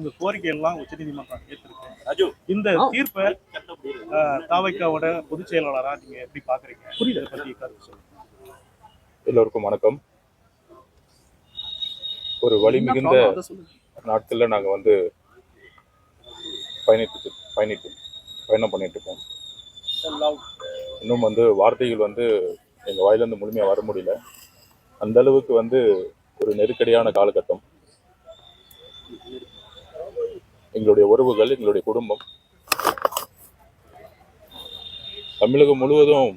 உங்க கோரிக்கை எல்லாம் உச்சநீதிமன்றம் ஏற்றிருக்கு. இந்த தீர்ப்பை தாவைக்காவோட பொதுச் செயலாளரா நீங்க எப்படி பாக்குறீங்க? இதை பத்தி கருத்து சொல்லுங்க. எல்லோருக்கும் வணக்கம். ஒரு வழி மிகுந்த நாட்கள்ல நாங்க வந்து பயணம் பண்ணிட்டு இருக்கோம். இன்னும் வந்து வார்த்தைகள் வந்து எங்க வாயிலிருந்து முழுமையா வர முடியல. அந்த அளவுக்கு வந்து ஒரு நெருக்கடியான காலகட்டம். எங்களுடைய உறவுகள், எங்களுடைய குடும்பம், தமிழகம் முழுவதும்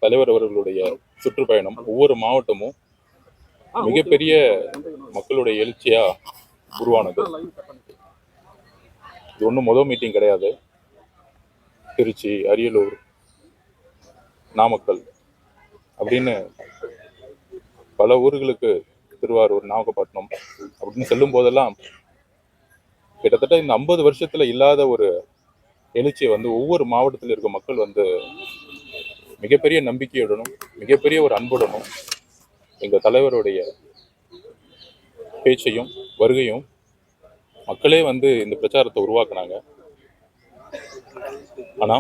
தலைவர் அவர்களுடைய சுற்றுப்பயணம், ஒவ்வொரு மாவட்டமும் மிகப்பெரிய மக்களுடைய எழுச்சியா உருவானது. இது ஒன்றும் முதல் மீட்டிங் கிடையாது. திருச்சி, அரியலூர், நாமக்கல் அப்படின்னு பல ஊர்களுக்கு, திருவாரூர், நாகப்பட்டினம் அப்படின்னு செல்லும் போதெல்லாம் கிட்டத்தட்ட இந்த 50 வருஷத்துல இல்லாத ஒரு எழுச்சியை வந்து ஒவ்வொரு மாவட்டத்தில் இருக்க மக்கள் வந்து மிகப்பெரிய நம்பிக்கையுடனும் மிகப்பெரிய ஒரு அன்புடனும் எங்க தலைவருடைய பேச்சையும் வருகையும் மக்களே வந்து இந்த பிரச்சாரத்தை உருவாக்குனாங்க. ஆனா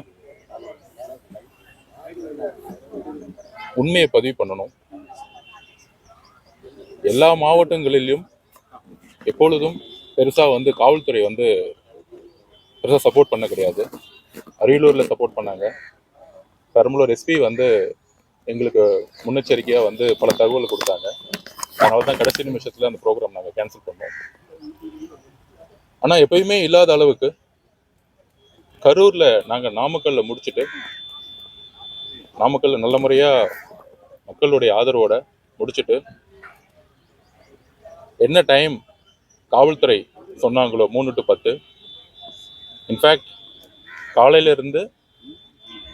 உண்மையை பதிவு பண்ணணும். எல்லா மாவட்டங்களிலும் எப்பொழுதும் பெருசா வந்து காவல்துறை வந்து பெருசா சப்போர்ட் பண்ண கிடையாது. அரியலூர்ல சப்போர்ட் பண்ணாங்க. பெரம்பலூர் எஸ்பி வந்து எங்களுக்கு முன்னெச்சரிக்கையா வந்து பல தகவல் கொடுத்தாங்க. அதனால தான் கடைசி நிமிஷத்துல அந்த ப்ரோக்ராம் நாங்கள் கேன்சல் பண்ணோம். ஆனா எப்பயுமே இல்லாத அளவுக்கு கரூர்ல நாங்க நாமக்கல்ல முடிச்சுட்டு, நாமக்கல்ல நல்ல முறையா மக்களுடைய ஆதரவோட முடிச்சுட்டு, என்ன டைம் காவல்துறை சொன்னாங்களோ 3 to 10, இன்ஃபேக்ட் காலையில இருந்து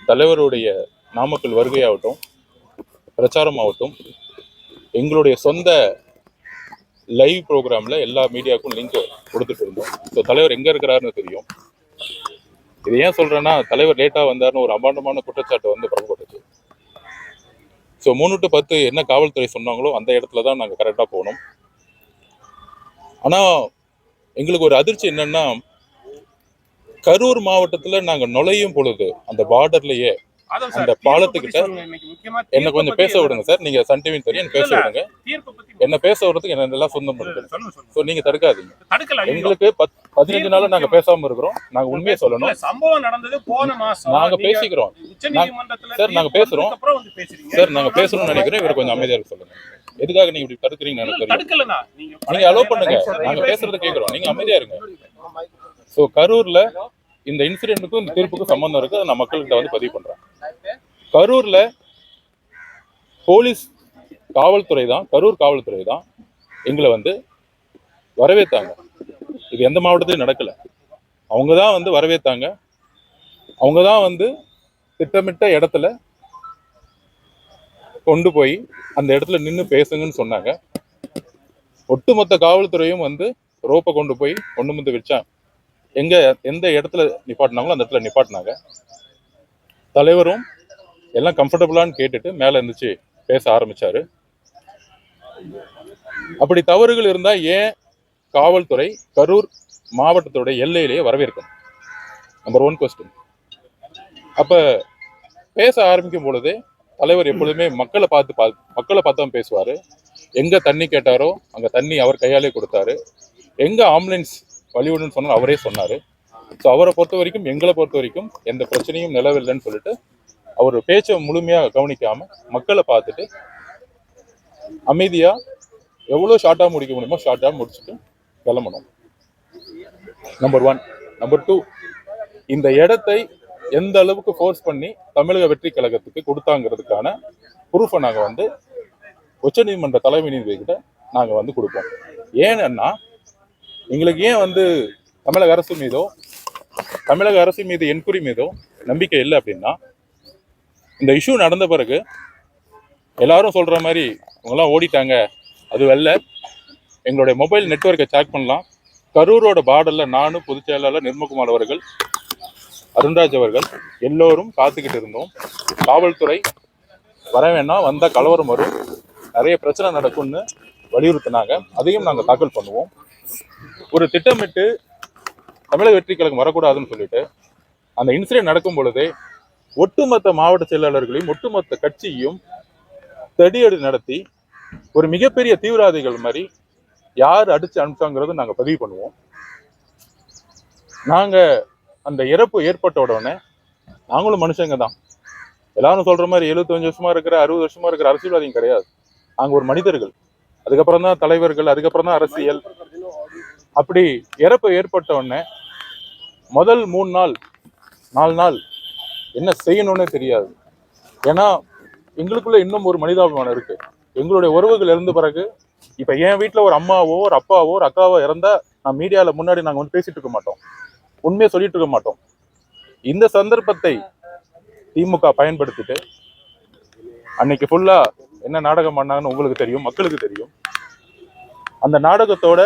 தலைவருடைய நாமக்கல் வருகையாகட்டும், பிரச்சாரம் ஆகட்டும், எங்களுடைய சொந்த லைவ் ப்ரோக்ராம்ல எல்லா மீடியாவுக்கும் லிங்க் கொடுத்துட்டு இருந்தோம். ஸோ தலைவர் எங்க இருக்கிறாருன்னு தெரியும். இது ஏன் சொல்றேன்னா, தலைவர் லேட்டா வந்தாருன்னு ஒரு அபாண்டமான குற்றச்சாட்டு வந்து பரப்பப்பட்டுச்சு. ஸோ 3 to 10 என்ன காவல்துறை சொன்னாங்களோ அந்த இடத்துல தான் நாங்கள் கரெக்டாக போனோம். ஆனா எங்களுக்கு ஒரு அதிர்ச்சி என்னன்னா, கரூர் மாவட்டத்துல நாங்க நுழையும் பொழுது அந்த பார்டர்லயே அந்த பாலத்துக்கிட்ட என்ன கொஞ்சம் பேச விடுங்க சார். நீங்க சன் டிவி தெரியும், என்ன பேச விடுங்க. என்ன பேச விடுறதுக்கு என்ன எல்லாம் சொந்தம் இருக்கு. ஸோ நீங்க தடுக்காதீங்க. எங்களுக்கு 15 நாளா நாங்க பேசாம இருக்கிறோம். நாங்க உண்மையை சொல்லணும். சம்பவம் நடந்தது போன மாசம். நாங்க பேசிக்கிறோம் சார். நாங்க பேசுறோம் சார். நாங்க பேசணும்னு நினைக்கிறோம். இவர் கொஞ்சம் அமைதியா இருக்க சொல்லுங்க. எதுக்காக நீங்க இப்படி தடுக்கிறீங்க எனக்கு தெரியும். நீங்க அலோவ் பண்ணுங்க. நாங்க பேசுறத கேட்கிறோம். நீங்க அமைதியா இருங்க. ஸோ கரூர்ல இந்த இன்சிடென்ட்டுக்கும் இந்த தீர்ப்புக்கும் சம்பந்தம் இருக்கு. நான் மக்கள்கிட்ட வந்து பதிவு பண்றேன். கரூர்ல போலீஸ் காவல்துறை தான், கரூர் காவல்துறை தான் எங்களை வந்து வரவேற்றாங்க. இது எந்த மாவட்டத்திலும் நடக்கல. அவங்க தான் வந்து வரவேற்றாங்க. அவங்க தான் வந்து திட்டமிட்ட இடத்துல கொண்டு போய் அந்த இடத்துல நின்று பேசுங்கன்னு சொன்னாங்க. ஒட்டுமொத்த காவல்துறையும் வந்து ரோப்பை கொண்டு போய் ஒன்று முந்து வச்சாங்க. எந்த இடத்துல நிப்பாட்டினாங்களோ அந்த இடத்துல நிப்பாட்டினாங்க. தலைவரும் எல்லாம் கம்ஃபர்டபுளான்னு கேட்டுட்டு மேலே இருந்துச்சு பேச ஆரம்பிச்சாரு. அப்படி தவறுகள் இருந்தா ஏன் காவல்துறை கரூர் மாவட்டத்தோட எல்லையிலேயே வரவேற்கணும்? Number 1 question. அப்ப பேச ஆரம்பிக்கும் பொழுதே தலைவர் எப்பொழுதுமே மக்களை பார்த்து தான் பேசுவாரு. எங்க தண்ணி கேட்டாரோ அங்க தண்ணி அவர் கையாலே கொடுத்தாரு. எங்க ஆம்புலன்ஸ் வழிவிடுன்னு சொன்னாலும் அவரே சொன்னாரு. ஸோ அவரை பொறுத்த வரைக்கும், எங்களை பொறுத்த வரைக்கும் எந்த பிரச்சனையும் நிலவில்லைன்னு சொல்லிட்டு அவர் பேச்சை முழுமையா கவனிக்காம மக்களை பார்த்துட்டு அமைதியா எவ்வளோ ஷார்ட்டா முடிக்க முடியுமோ ஷார்ட்டா முடிச்சுட்டு கிளம்பணும். நம்பர் 1. நம்பர் 2, இந்த இடத்தை எந்த அளவுக்கு ஃபோர்ஸ் பண்ணி தமிழக வெற்றி கழகத்துக்கு கொடுத்தாங்கிறதுக்கான ப்ரூஃபை நாங்கள் வந்து உச்சநீதிமன்ற தலைமை நீதிபதி கிட்ட நாங்கள் வந்து கொடுப்போம். ஏன்னா எங்களுக்கு ஏன் வந்து தமிழக அரசு மீது என்கொயரி மீதோ நம்பிக்கை இல்லை அப்படின்னா, இந்த இஷ்யூ நடந்த பிறகு எல்லாரும் சொல்ற மாதிரி அவங்கெல்லாம் ஓடிட்டாங்க, அது வெல்ல. எங்களுடைய மொபைல் நெட்வொர்க்கை செக் பண்ணலாம். கரூரோட பார்டர்ல நானும் பொதுச் செயலாளர் நிர்மல்குமார் அவர்கள், அருண்ராஜ் அவர்கள் எல்லோரும் காத்துக்கிட்டு இருந்தோம். காவல்துறை வர வேணாம், வந்தா கலவரம் வரும், நிறைய பிரச்சனை நடக்கும்னு வலியுறுத்தினாங்க. அதையும் நாங்கள் தாக்கல் பண்ணுவோம். ஒரு திட்டமிட்டு தமிழக வெற்றி கழகம் வரக்கூடாதுன்னு சொல்லிட்டு அந்த இன்சிடென்ட் நடக்கும் பொழுதே ஒட்டுமொத்த மாவட்ட செயலாளர்களையும் ஒட்டுமொத்த கட்சியையும் தடியடி நடத்தி ஒரு மிகப்பெரிய தீவிரவாதிகள் மாதிரி யார் அடிச்சு அனுப்பிச்சாங்கிறத நாங்க பதிவு பண்ணுவோம். நாங்க அந்த இறப்பு ஏற்பட்ட உடனே நாங்களும் மனுஷங்க தான். எல்லாரும் சொல்ற மாதிரி 75 வருஷமா இருக்கிற 60 வருஷமா இருக்கிற அரசியல்வாதியும் கிடையாது. நாங்க ஒரு மனிதர்கள். அதுக்கப்புறம் தான் தலைவர்கள், அதுக்கப்புறம் தான் அரசியல். அப்படி இறப்பு ஏற்பட்ட உடனே முதல் 3 நாள் 4 நாள் என்ன செய்யணும்னே தெரியாது. ஏன்னா எங்களுக்குள்ள இன்னும் ஒரு மனிதாபிமானம் இருக்கு. எங்களுடைய உறவுகள் இறந்த பிறகு இப்ப என் வீட்டுல ஒரு அம்மாவோ ஒரு அப்பாவோ ஒரு அக்காவோ இறந்தா நான் மீடியால முன்னாடி நாங்க வந்து பேசிட்டு இருக்க மாட்டோம், உண்மையை சொல்லிட்டு இருக்க மாட்டோம். இந்த சந்தர்ப்பத்தை திமுக பயன்படுத்திட்டு அன்னைக்கு ஃபுல்லா என்ன நாடகம் பண்ணாங்கன்னு உங்களுக்கு தெரியும், மக்களுக்கு தெரியும். அந்த நாடகத்தோட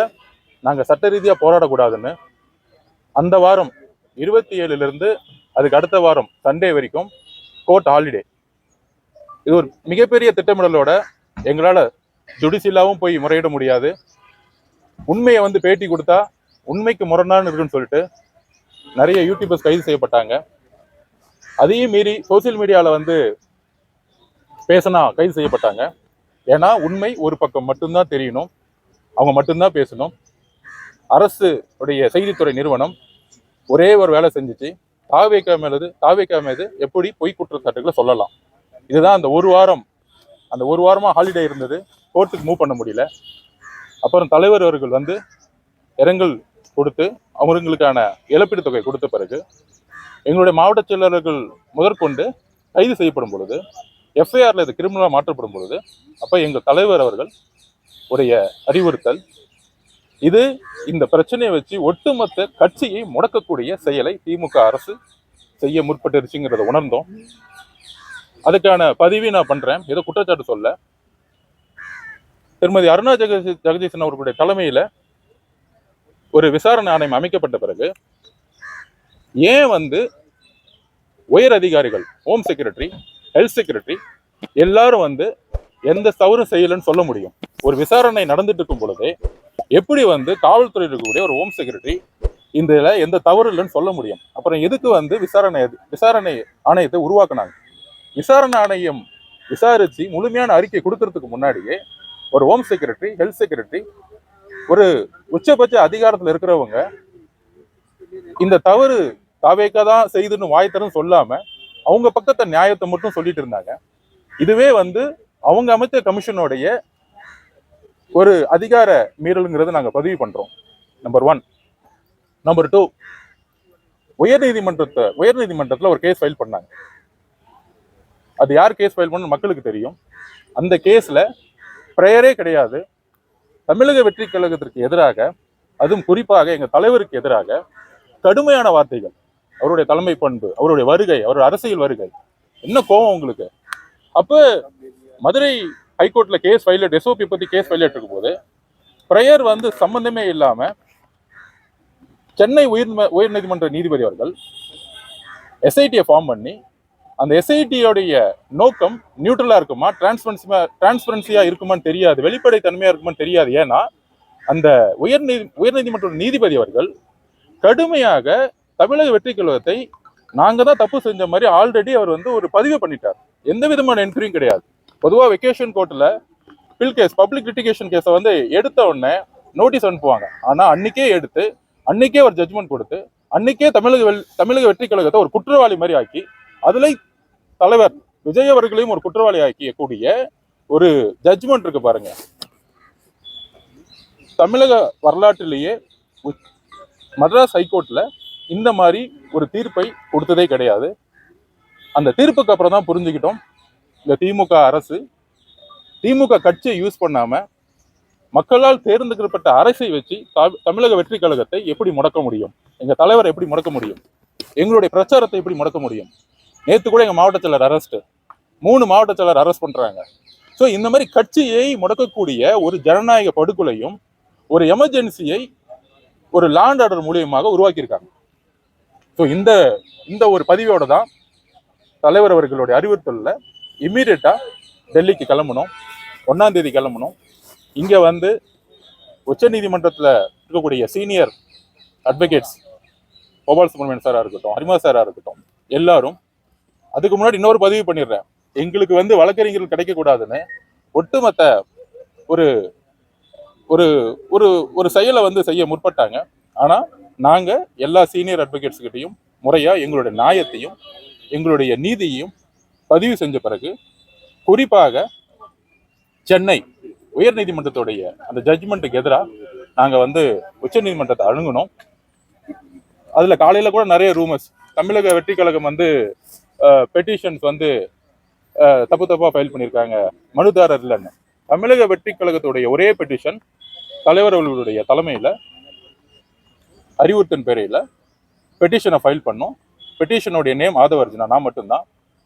நாங்க சட்ட ரீதியா போராடக்கூடாதுன்னு அந்த வாரம் 27 இருந்து அதுக்கு அடுத்த வாரம் சண்டே வரைக்கும் கோர்ட் ஹாலிடே. இது ஒரு மிகப்பெரிய திட்டமிடலோட எங்களால ஜுடிஷியலாவும் போய் முறையிட முடியாது. உண்மையை வந்து பேட்டி கொடுத்தா உண்மைக்கு முரணான்னு இருக்குன்னு சொல்லிட்டு நிறைய யூடியூபர்ஸ் கைது செய்யப்பட்டாங்க. அதையும் மீறி சோசியல் மீடியால வந்து பேசினா கைது செய்யப்பட்டாங்க. ஏன்னா உண்மை ஒரு பக்கம் மட்டும்தான் தெரியணும், அவங்க மட்டும்தான் பேசணும். அரசு உடைய செய்தித்துறை நிறுவனம் ஒரே ஒரு வேலை செஞ்சுச்சு, தாவேக்கா மீது எப்படி பொய் குற்றச்சாட்டுகளை சொல்லலாம். இதுதான் அந்த ஒரு வாரமா ஹாலிடே இருந்தது, கோர்ட்டுக்கு மூவ் பண்ண முடியல. அப்புறம் தலைவர் அவர்கள் வந்து இரங்கல் கொடுத்து அவங்களுக்கான இழப்பீடு தொகை கொடுத்த பிறகு எங்களுடைய மாவட்ட செயலாளர்கள் முதற்கொண்டு கைது செய்யப்படும் பொழுது, எஃப்ஐஆர்ல இது கிரிமினலா மாற்றப்படும் பொழுது, அப்ப எங்கள் தலைவர் அவர்கள் உடைய அறிவுறுத்தல் இது இந்த பிரச்சனையை வச்சு ஒட்டுமொத்த கட்சியை முடக்கக்கூடிய செயலை திமுக அரசு செய்ய முற்பட்டுருச்சுங்கிறத உணர்ந்தோம். அதுக்கான பதிவை நான் பண்றேன். ஏதோ குற்றச்சாட்டு சொல்ல, திருமதி அருணா ஜெகதீசன் அவர்களுடைய தலைமையில ஒரு விசாரணை ஆணையம் அமைக்கப்பட்ட பிறகு ஏன் வந்து உயர் அதிகாரிகள், ஹோம் செக்ரட்டரி, ஹெல்த் செக்ரட்டரி எல்லாரும் வந்து எந்த தவறும் செய்யலன்னு சொல்ல முடியும்? ஒரு விசாரணை நடந்துட்டு இருக்கும் பொழுதே எப்படி வந்து காவல்துறையில் இருக்கக்கூடிய ஒரு ஹோம் செக்ரட்டரி இதுல எந்த தவறு இல்லைன்னு சொல்ல முடியும்? அப்புறம் எதுக்கு வந்து விசாரணை ஆணையத்தை உருவாக்குனாங்க? விசாரணை ஆணையம் விசாரிச்சு முழுமையான அறிக்கை கொடுக்கறதுக்கு முன்னாடியே ஒரு ஹோம் செக்ரட்டரி, ஹெல்த் செக்ரட்டரி, ஒரு உச்சபட்ச அதிகாரத்துல இருக்கிறவங்க இந்த தவறு தாவேக்கா தான் செய்துன்னு வாய்த்தரும் சொல்லாம அவங்க பக்கத்தை நியாயத்தை மட்டும் சொல்லிட்டு இருந்தாங்க. இதுவே வந்து அவங்க அமைச்ச கமிஷனுடைய ஒரு அதிகார மீறலுங்கிறத நாங்க பதிவு பண்றோம். நம்பர் 1. நம்பர் 2, உயர்நீதிமன்றத்துல ஒரு கேஸ் ஃபைல் பண்ணாங்க. அது யார் கேஸ் ஃபைல் பண்ண மக்களுக்கு தெரியும். அந்த கேஸ்ல பிரேயரே கிடையாது. தமிழக வெற்றி கழகத்திற்கு எதிராக, அதுவும் குறிப்பாக எங்க தலைவருக்கு எதிராக கடுமையான வார்த்தைகள், அவருடைய தலைமை பண்பு, அவருடைய வருகை, அவருடைய அரசியல் வருகை, என்ன கோபம் உங்களுக்கு? அப்ப மதுரை ஹைகோர்ட்ல கேஸ் ஃபைல், எஸ்ஓபி பத்தி கேஸ் ஃபைல் இருக்கும் போது பிரேயர் வந்து சம்பந்தமே இல்லாம சென்னை உயர்நீதிமன்ற நீதிபதி அவர்கள் எஸ்ஐடியை ஃபார்ம் பண்ணி, அந்த எஸ்ஐடியோடைய நோக்கம் நியூட்ரலா இருக்குமா, டிரான்ஸ்பரன்சியா இருக்குமான்னு தெரியாது, வெளிப்படை தன்மையா இருக்குமான்னு தெரியாது. ஏன்னா அந்த உயர்நீதிமன்ற நீதிபதி அவர்கள் கடுமையாக தமிழக வெற்றி கழகத்தை நாங்க தான் தப்பு செஞ்ச மாதிரி ஆல்ரெடி அவர் வந்து ஒரு பதிவு பண்ணிட்டார். எந்த விதமான என்ட்ரியும் கிடையாது. பொதுவாக வெக்கேஷன் கோர்ட்ல பில் கேஸ், பப்ளிக் லிட்டிகேஷன் கேஸை வந்து எடுத்த உடனே நோட்டீஸ் அனுப்புவாங்க. ஆனா அன்னைக்கே எடுத்து, அன்னைக்கே ஒரு ஜட்ஜ்மெண்ட் கொடுத்து, அன்னைக்கே தமிழக வெற்றி கழகத்தை ஒரு குற்றவாளி மாதிரி ஆக்கி, அதுல தலைவர் விஜய் அவர்களையும் ஒரு குற்றவாளி ஆக்கியக்கூடிய ஒரு ஜட்ஜ்மெண்ட் இருக்கு பாருங்க. தமிழக வரலாற்றிலேயே மദ്രാஸ் ஹைகோர்ட்ல இந்த மாதிரி ஒரு தீர்ப்பை கொடுத்ததே கிடையாது. அந்த தீர்ப்புக்கு அப்புறம் தான் புரிஞ்சுக்கிட்டோம், இந்த திமுக அரசு, திமுக கட்சியை யூஸ் பண்ணாம மக்களால் தேர்ந்தெடுக்கப்பட்ட அரசை வச்சு தமிழக வெற்றி கழகத்தை எப்படி முடக்க முடியும், எங்க தலைவரை எப்படி முடக்க முடியும், எங்களுடைய பிரச்சாரத்தை எப்படி முடக்க முடியும். நேற்று கூட எங்க மாவட்ட செயலர் அரெஸ்ட், 3 மாவட்ட செயலர் அரெஸ்ட் பண்றாங்க. ஸோ இந்த மாதிரி கட்சியை முடக்கக்கூடிய ஒரு ஜனநாயக படுகொலையும் ஒரு எமர்ஜென்சியை ஒரு லாண்ட் ஆர்டர் மூலியமாக உருவாக்கியிருக்காங்க. ஸோ இந்த ஒரு பதிவோட தான் தலைவர் அவர்களுடைய அறிவுறுத்தல்ல இம்மீடியட்டா டெல்லிக்கு கிளம்பணும், 1ஆம் தேதி கிளம்பணும். இங்க வந்து உச்ச நீதிமன்றத்தில் இருக்கக்கூடிய சீனியர் அட்வொகேட்ஸ் கோபால் சுப்ரமணியன் சாரா இருக்கட்டும், ஹரிமா சாரா இருக்கட்டும், எல்லாரும் அதுக்கு முன்னாடி இன்னொரு பதிவு பண்ணிடுறேன், எங்களுக்கு வந்து வழக்கறிஞர்கள் கிடைக்கக்கூடாதுன்னு ஒட்டுமொத்த ஒரு ஒரு ஒரு ஒரு செயலை வந்து செய்ய முற்பட்டாங்க. ஆனா நாங்க எல்லா சீனியர் அட்வொகேட்ஸ் கிட்டையும் முறையா எங்களுடைய நியாயத்தையும் எங்களுடைய நீதியையும் பதிவு செஞ்ச பிறகு, குறிப்பாக சென்னை உயர் நீதிமன்றத்துடைய அந்த ஜட்ஜ்மெண்ட்டுக்கு எதிராக நாங்க வந்து உச்ச நீதிமன்றத்தை அணுகணும். அதுல காலையில கூட நிறைய ரூமர்ஸ், தமிழக வெற்றி கழகம் வந்து பெட்டிஷன்ஸ் வந்து தப்பா ஃபைல் பண்ணியிருக்காங்க, மனுதாரர் இல்லைன்னு. தமிழக வெற்றி கழகத்துடைய ஒரே பெட்டிஷன் தலைவர் அவர்களுடைய தலைமையில அறிவுறுத்தின் பேரையில பெட்டிஷனை ஃபைல் பண்ணோம். பெட்டிஷனுடைய நேம் ஆதவர்ஜுனா, நான் மட்டும்தான்.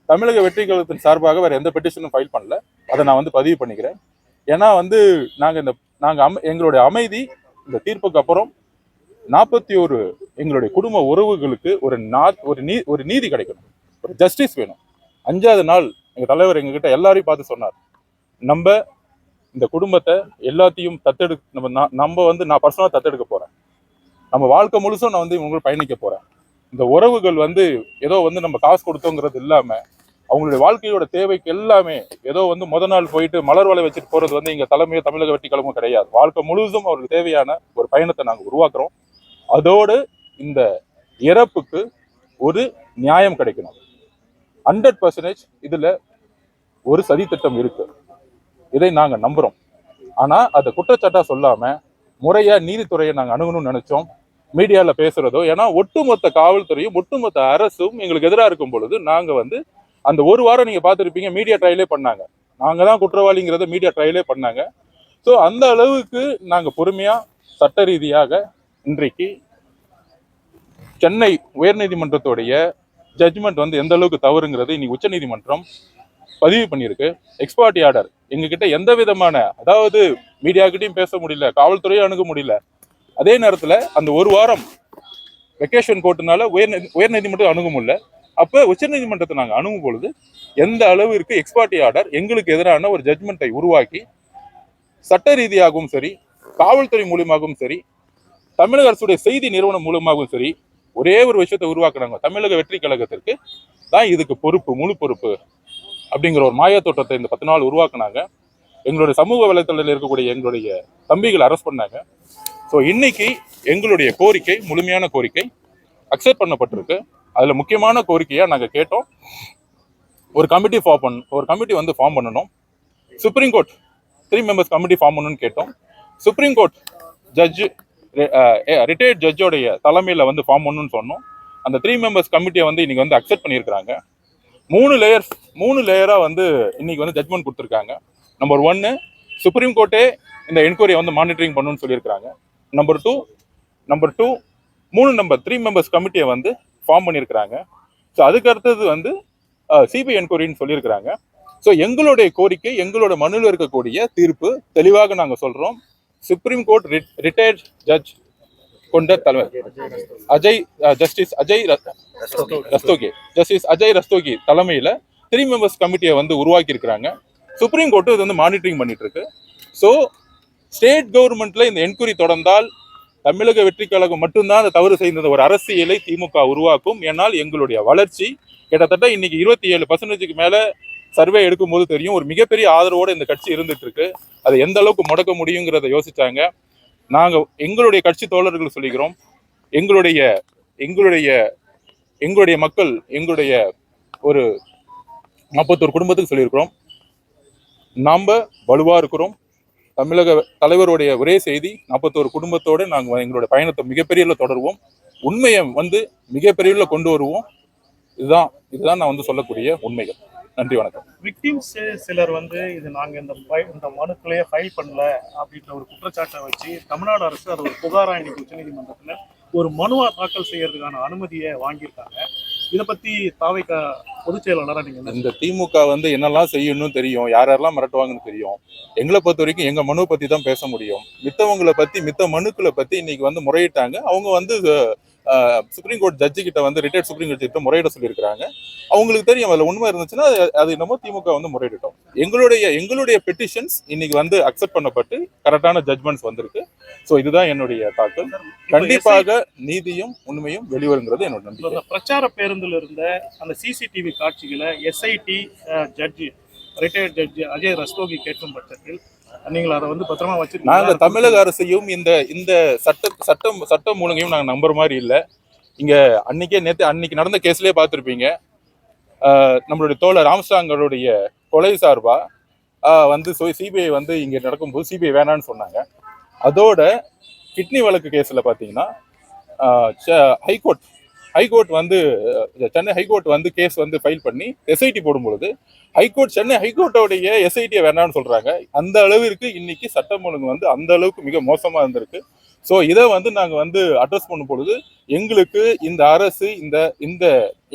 தமிழக வெற்றி கழகத்தின் சார்பாக வேற எந்த பெட்டிஷனும் ஃபைல் பண்ணல. அதை நான் வந்து பதிவு பண்ணிக்கிறேன். ஏன்னா வந்து எங்களுடைய அமைதி இந்த தீர்ப்புக்கு அப்புறம் 41 எங்களுடைய குடும்ப உறவுகளுக்கு ஒரு நீதி கிடைக்கணும், ஒரு ஜஸ்டிஸ் வேணும். 5வது நாள் எங்க தலைவர் எங்ககிட்ட எல்லாரையும் பார்த்து சொன்னார், நம்ம இந்த குடும்பத்தை எல்லாத்தையும் நான் பர்சனலா தத்தெடுக்க போறேன், நம்ம வாழ்க்கை முழுசும் நான் வந்து இவங்க பயணிக்க போறேன். இந்த உறவுகள் வந்து ஏதோ வந்து நம்ம காசு கொடுத்தோங்கிறது இல்லாம அவங்களுடைய வாழ்க்கையோட தேவைக்கு எல்லாமே ஏதோ வந்து முத நாள் போயிட்டு மலர் வலை வச்சுட்டு போறது வந்து எங்க தலைமையோ தமிழக வெற்றி கழகமும் கிடையாது. வாழ்க்கை முழுவதும் அவருக்கு தேவையான ஒரு பயணத்தை நாங்கள் உருவாக்குறோம். அதோடு இந்த இறப்புக்கு ஒரு நியாயம் கிடைக்கணும். 100% இதுல ஒரு சதி திட்டம் இருக்கு, இதை நாங்க நம்புறோம். ஆனா அதை குற்றச்சாட்டா சொல்லாம முறையா நீதித்துறையை நாங்க அணுகணும்னு நினைச்சோம். மீடியால பேசுறதோ, ஏன்னா ஒட்டுமொத்த காவல்துறையும் ஒட்டுமொத்த அரசும் எங்களுக்கு எதிராக இருக்கும் பொழுது நாங்க வந்து அந்த ஒரு வாரம் நீங்க பார்த்துருப்பீங்க, மீடியா ட்ரையலே பண்ணாங்க, நாங்க தான் குற்றவாளிங்கிறத மீடியா ட்ரையலே பண்ணாங்க. ஸோ அந்த அளவுக்கு நாங்க பொறுமையா சட்ட ரீதியாக இன்றைக்கு சென்னை உயர்நீதிமன்றத்துடைய ஜட்ஜ்மெண்ட் வந்து எந்த அளவுக்கு தவறுங்கிறது இன்னைக்கு உச்ச நீதிமன்றம் பதிவு பண்ணியிருக்கு. எக்ஸ்பார்ட்டி ஆர்டர் எங்ககிட்ட எந்த விதமான, அதாவது மீடியாக்கிட்டையும் பேச முடியல, காவல்துறையும் அணுக முடியல. அதே நேரத்துல அந்த ஒரு வாரம் வெக்கேஷன் போட்டனால உயர்நீதிமன்றம் அணுக முடியல. அப்ப உச்ச நீதிமன்றத்தை நாங்க அணுகும் பொழுது எந்த அளவிற்கு எக்ஸ்பார்ட்டி ஆர்டர் எங்களுக்கு எதிரான ஒரு ஜட்ஜ்மெண்ட்டை உருவாக்கி சட்ட ரீதியாகவும் சரி, காவல்துறை மூலியமாகவும் சரி, தமிழக அரசுடைய செய்தி நிறுவனம் மூலமாகவும் சரி, ஒரே ஒரு விஷயத்தை உருவாக்குறாங்க, தமிழக வெற்றி கழகத்திற்கு தான் இதுக்கு பொறுப்பு, முழு பொறுப்பு அப்படிங்கிற ஒரு மாய தோற்றத்தை இந்த 10 நாள் உருவாக்குனாங்க. எங்களுடைய சமூக வலைத்தளத்தில் இருக்கக்கூடிய எங்களுடைய தம்பிகளை அரெஸ்ட் பண்ணாங்க. ஸோ இன்னைக்கு எங்களுடைய கோரிக்கை, முழுமையான கோரிக்கை அக்செப்ட் பண்ணப்பட்டிருக்கு. அதுல முக்கியமான கோரிக்கையா நாங்க கேட்டோம், ஒரு கமிட்டி வந்து ஃபார்ம் பண்ணணும். Supreme court 3 members committee form பண்ணணும்னு கேட்டோம். சுப்ரீம் கோர்ட் ஜட்ஜு ரிட்டையர்ட் ஜட்ஜோடைய தலைமையில வந்து ஃபார்ம் பண்ணணும்னு சொன்னோம். அந்த 3 மெம்பர்ஸ் கமிட்டியை வந்து இன்னைக்கு வந்து அக்செப்ட் பண்ணியிருக்கிறாங்க. 3 லேயரா வந்து இன்னைக்கு வந்து ஜட்மெண்ட் கொடுத்துருக்காங்க. நம்பர் 1, சுப்ரீம் கோர்ட்டே இந்த என்கொயரியை வந்து மானிட்டரிங் பண்ணணும்னு சொல்லியிருக்காங்க. நம்பர் 2 3 மெம்பர்ஸ் கமிட்டியை வந்து ஃபார்ம் பண்ணியிருக்கிறாங்க. ஸோ அதுக்கு அடுத்தது வந்து சிபிஐ என்கொயரின்னு சொல்லியிருக்கிறாங்க. ஸோ எங்களுடைய கோரிக்கை, எங்களோட மனுவில் இருக்கக்கூடிய தீர்ப்பு தெளிவாக நாங்கள் சொல்றோம். சுப்ரீம் கோர்ட் ரிட்டையர்ட் ஜட்ஜ் கொண்ட தலைவர் ஜஸ்டிஸ் அஜய் ரஸ்தோகி தலைமையில 3 மெம்பர்ஸ் கமிட்டியை வந்து உருவாக்கி இருக்கிறாங்க. சுப்ரீம் கோர்ட்டு இது வந்து மானிட்டரிங் பண்ணிட்டு இருக்கு. ஸோ ஸ்டேட் கவர்மெண்ட்ல இந்த என்கொயரி தொடர்ந்தால் தமிழக வெற்றி கழகம் மட்டும்தான் அந்த தவறு செய்த ஒரு அரசியலை திமுக உருவாக்கும். ஏன்னால் எங்களுடைய வளர்ச்சி கிட்டத்தட்ட இன்னைக்கு 27% மேல சர்வே எடுக்கும் போது தெரியும், ஒரு மிகப்பெரிய ஆதரவோடு இந்த கட்சி இருந்துட்டு இருக்கு. அதை எந்த அளவுக்கு முடக்க முடியுங்கிறத யோசிச்சாங்க. நாங்க எங்களுடைய கட்சி தோழர்கள் சொல்லிக்கிறோம், எங்களுடைய மக்கள், எங்களுடைய ஒரு 41 குடும்பத்துக்கு சொல்லியிருக்கிறோம், நாம வலுவா இருக்கிறோம். தமிழக தலைவருடைய ஒரே செய்தி, 41 குடும்பத்தோடு நாங்கள் எங்களுடைய பயணத்தை மிகப்பெரிய தொடருவோம், உண்மையை வந்து மிகப்பெரிய கொண்டு வருவோம். இதுதான் நான் வந்து சொல்லக்கூடிய உண்மைகள். நன்றி, வணக்கம். விக்டிம்ஸ் சிலர் வந்து இது நாங்க இந்த மனுக்களையே ஃபைல் பண்ணல அப்படின்ற ஒரு குற்றச்சாட்டை வச்சு தமிழ்நாடு அரசு அது ஒரு புகாரா இன்னைக்கு உச்சநீதிமன்றத்துல ஒரு மனுவா தாக்கல் செய்யறதுக்கான அனுமதியை வாங்கியிருக்காங்க. இதை பத்தி தாவைக்க பொதுச் செயலாளராக நீங்க, இந்த திமுக வந்து என்னெல்லாம் செய்யணும்னு தெரியும், யாரெல்லாம் மிரட்டுவாங்கன்னு தெரியும். எங்களை பொறுத்த வரைக்கும் எங்க மனுவை பத்தி தான் பேச முடியும். மித்த மனுக்களை பத்தி இன்னைக்கு வந்து முறையிட்டாங்க. அவங்க வந்து சுப்ரீம் கோர்ட் ஜட்ஜி கிட்ட வந்து ரிட்டையர்ட் சுப்ரீம் கோர்ட் கிட்ட முறையிட சொல்லியிருக்காங்க. அவங்களுக்கு தெரியும் அதுல உண்மை இருந்துச்சுன்னா அது என்னமோ திமுக வந்து முறையிட்டோம். எங்களுடைய பெட்டிஷன்ஸ் இன்னைக்கு வந்து அக்செப்ட் பண்ணப்பட்டு கரெக்டான ஜட்மெண்ட்ஸ் வந்திருக்கு. ஸோ இதுதான் என்னுடைய தாக்கல். கண்டிப்பாக நீதியும் உண்மையும் வெளிவருங்கிறது என்னோட நம்பிக்கை. இந்த பிரச்சார பேருந்துல இருந்த அந்த சிசிடிவி காட்சிகளை எஸ்ஐடி ஜட்ஜி ரிட்டையர்ட் ஜட்ஜி அஜய் ரஸ்தோகி கேட்கும் பட்சத்தில் நீங்கள் அதை வந்து பத்திரமா வச்சிருக்கீங்க. நாங்க தமிழக அரசையும் இந்த சட்டம் ஒழுங்கையும் நாங்க நம்புற மாதிரி இல்லை. இங்க அன்னைக்கு நடந்த கேஸ்லயே பார்த்துருப்பீங்க. நம்மளுடைய தோழர் ஆம்ஸ்ட்ராங்களுடைய கொலை சார்பா வந்து சிபிஐ வந்து இங்க நடக்கும்போது சிபிஐ வேணான்னு சொன்னாங்க. அதோட கிட்னி வழக்கு கேஸ்ல பாத்தீங்கன்னா ஹைகோர்ட் வந்து சென்னை ஹைகோர்ட் வந்து கேஸ் வந்து ஃபைல் பண்ணி எஸ்ஐடி போடும்பொழுது சென்னை ஹைகோர்ட்டோடைய எஸ்ஐடியை வேணாம்னு சொல்றாங்க. அந்த அளவிற்கு இன்னைக்கு சட்டம் ஒழுங்கு வந்து அந்த அளவுக்கு மிக மோசமா இருந்திருக்கு. ஸோ இதை வந்து நாங்க வந்து அட்ரஸ் பண்ணும் பொழுது எங்களுக்கு இந்த அரசு இந்த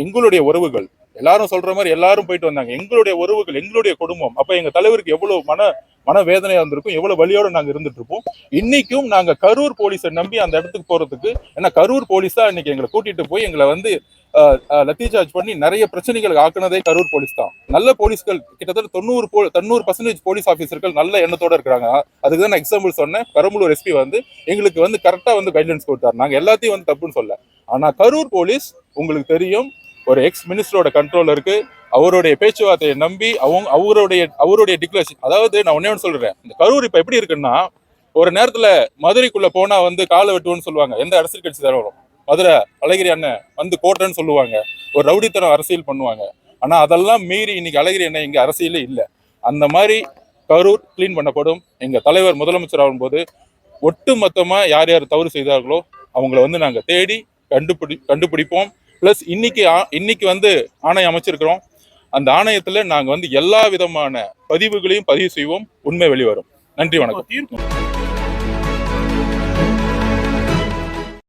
எங்களுடைய உறவுகள் எல்லாரும் சொல்ற மாதிரி எல்லாரும் போயிட்டு வந்தாங்க. எங்களுடைய உறவுகள், எங்களுடைய குடும்பம், அப்ப எங்க தலைவருக்கு எவ்வளவு மன வேதனையா இருந்திருக்கும், எவ்வளவு வலியோட நாங்க இருந்துட்டு இருப்போம். இன்னைக்கும் நாங்க கரூர் போலீஸை நம்பி அந்த இடத்துக்கு போறதுக்கு, ஏன்னா கரூர் போலீஸ் தான் இன்னைக்கு எங்களை கூட்டிட்டு போய் எங்களை வந்து லத்தி சார்ஜ் பண்ணி நிறைய பிரச்சனைகள் ஆக்குனதே கரூர் போலீஸ் தான். நல்ல போலீஸ்கள் கிட்டத்தட்ட 90% போலீஸ் ஆபீசர்கள் நல்ல எண்ணத்தோட இருக்கிறாங்க. அதுக்கு தான் நான் எக்ஸாம்பிள் சொன்னேன். பெரம்பலூர் எஸ்பி வந்து எங்களுக்கு வந்து கரெக்டா வந்து கைட்லைன்ஸ் கொடுத்தாரு. நாங்க எல்லாத்தையும் வந்து தப்புன்னு சொல்ல. ஆனா கரூர் போலீஸ் உங்களுக்கு தெரியும், ஒரு எக்ஸ் மினிஸ்டரோட கண்ட்ரோல் இருக்கு. அவருடைய பேச்சுவார்த்தையை நம்பி அவருடைய டிக்ளரேஷன், அதாவது நான் ஒன்னே ஒன்று சொல்றேன், இந்த கரூர் இப்ப எப்படி இருக்குன்னா, ஒரு நேரத்துல மதுரைக்குள்ள போனா வந்து காலை வெட்டுவோன்னு சொல்லுவாங்க. எந்த அரசியல் கட்சி தான் வரும், மதுரை அழகிரி அண்ணன் வந்து கோட்டைன்னு சொல்லுவாங்க, ஒரு ரவுடித்தனம் அரசியல் பண்ணுவாங்க. ஆனா அதெல்லாம் மீறி இன்னைக்கு அழகிரி அண்ணன் இங்க அரசியலே இல்லை. அந்த மாதிரி கரூர் கிளீன் பண்ணப்படும். எங்க தலைவர் முதலமைச்சர் ஆகும்போது ஒட்டு மொத்தமா யார் யார் தவறு செய்தார்களோ அவங்கள வந்து நாங்க தேடி கண்டுபிடிப்போம். பிளஸ் இன்னைக்கு வந்து ஆணையம் அமைச்சிருக்கிறோம். அந்த ஆணையத்துல நாங்க வந்து எல்லா விதமான பதிவுகளையும் பதிவு செய்வோம். உண்மை வெளிவரும். நன்றி, வணக்கம்.